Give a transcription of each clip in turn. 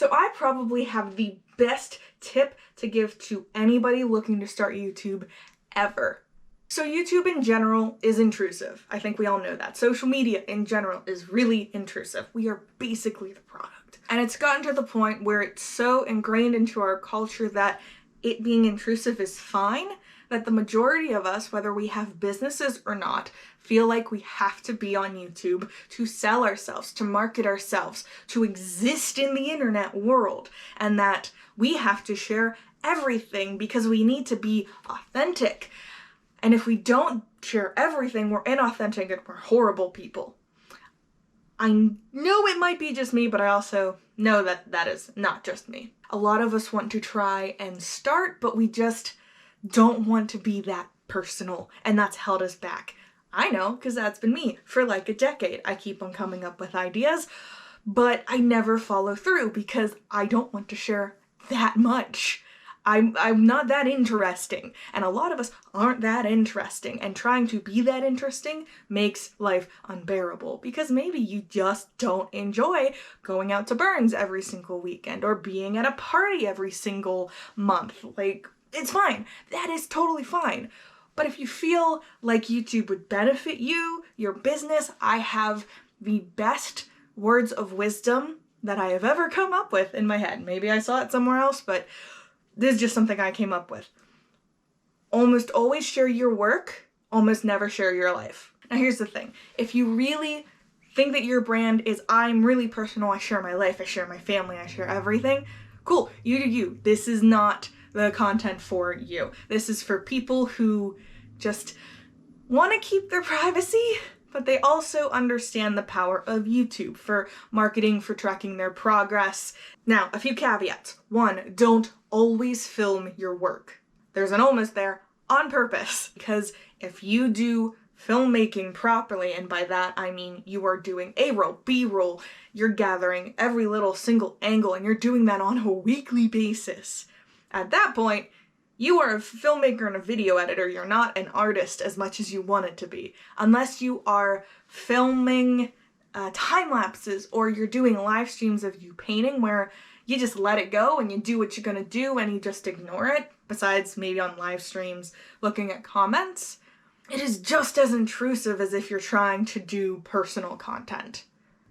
So I probably have the best tip to give to anybody looking to start YouTube ever. So YouTube in general is intrusive. I think we all know that. Social media in general is really intrusive. We are basically the product. And it's gotten to the point where it's so ingrained into our culture that it being intrusive is fine, that the majority of us, whether we have businesses or not, feel like we have to be on YouTube to sell ourselves, to market ourselves, to exist in the internet world, and that we have to share everything because we need to be authentic. And if we don't share everything, we're inauthentic and we're horrible people. I know it might be just me, but I also know that that is not just me. A lot of us want to try and start, but we just don't want to be that personal, and that's held us back. I know, because that's been me for like a decade. I keep on coming up with ideas, but I never follow through because I don't want to share that much. I'm not that interesting, and a lot of us aren't that interesting, and trying to be that interesting makes life unbearable because maybe you just don't enjoy going out to Burns every single weekend or being at a party every single month. Like, it's fine. That is totally fine. But if you feel like YouTube would benefit you, your business, I have the best words of wisdom that I have ever come up with in my head. Maybe I saw it somewhere else, but this is just something I came up with. Almost always share your work, almost never share your life. Now here's the thing. If you really think that your brand is, I'm really personal, I share my life, I share my family, I share everything, cool, you do you. This is not the content for you. This is for people who just want to keep their privacy, but they also understand the power of YouTube for marketing, for tracking their progress. Now, a few caveats. One, don't always film your work. There's an almost there on purpose, because if you do filmmaking properly, and by that I mean you are doing A-roll, B-roll, you're gathering every little single angle, and you're doing that on a weekly basis. At that point, you are a filmmaker and a video editor. You're not an artist as much as you want it to be. Unless you are filming time lapses or you're doing live streams of you painting where you just let it go and you do what you're gonna do and you just ignore it, besides maybe on live streams looking at comments. It is just as intrusive as if you're trying to do personal content.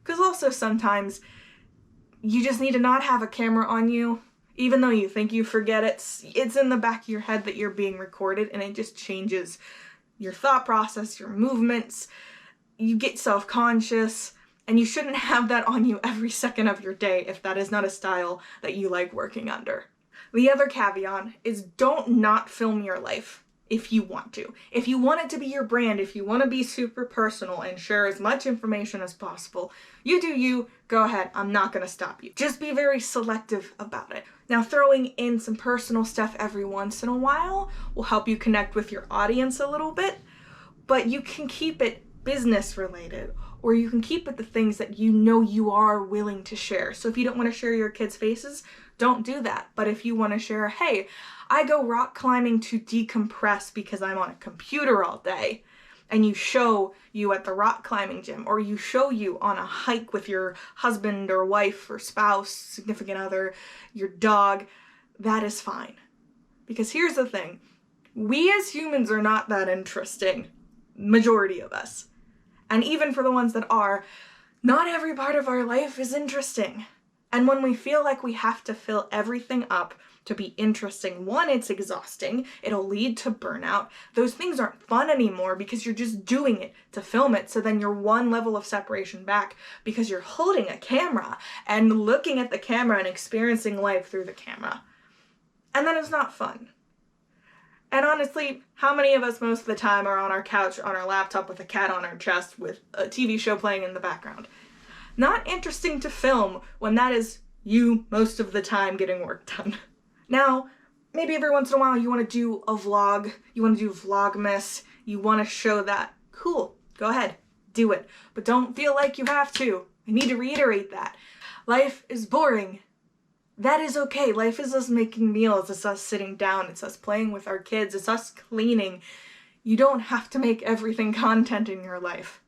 Because also sometimes you just need to not have a camera on you. Even though you think you forget it, it's in the back of your head that you're being recorded, and it just changes your thought process, your movements. You get self-conscious, and you shouldn't have that on you every second of your day if that is not a style that you like working under. The other caveat is don't not film your life if you want to. If you want it to be your brand, if you want to be super personal and share as much information as possible, you do you, go ahead, I'm not gonna stop you. Just be very selective about it. Now, throwing in some personal stuff every once in a while will help you connect with your audience a little bit, but you can keep it business related, or you can keep it the things that you know you are willing to share. So if you don't want to share your kids' faces, don't do that. But if you want to share, hey, I go rock climbing to decompress because I'm on a computer all day, and you show you at the rock climbing gym, or you show you on a hike with your husband or wife or spouse, significant other, your dog, that is fine. Because here's the thing, we as humans are not that interesting, majority of us. And even for the ones that are, not every part of our life is interesting. And when we feel like we have to fill everything up to be interesting, one, it's exhausting, it'll lead to burnout. Those things aren't fun anymore because you're just doing it to film it, so then you're one level of separation back because you're holding a camera and looking at the camera and experiencing life through the camera. And then it's not fun. And honestly, how many of us most of the time are on our couch, on our laptop with a cat on our chest with a TV show playing in the background? Not interesting to film when that is you most of the time getting work done. Now, maybe every once in a while you want to do a vlog, you want to do Vlogmas, you want to show that. Cool, go ahead, do it. But don't feel like you have to. I need to reiterate that. Life is boring. That is okay. Life is us making meals, it's us sitting down, it's us playing with our kids, it's us cleaning. You don't have to make everything content in your life.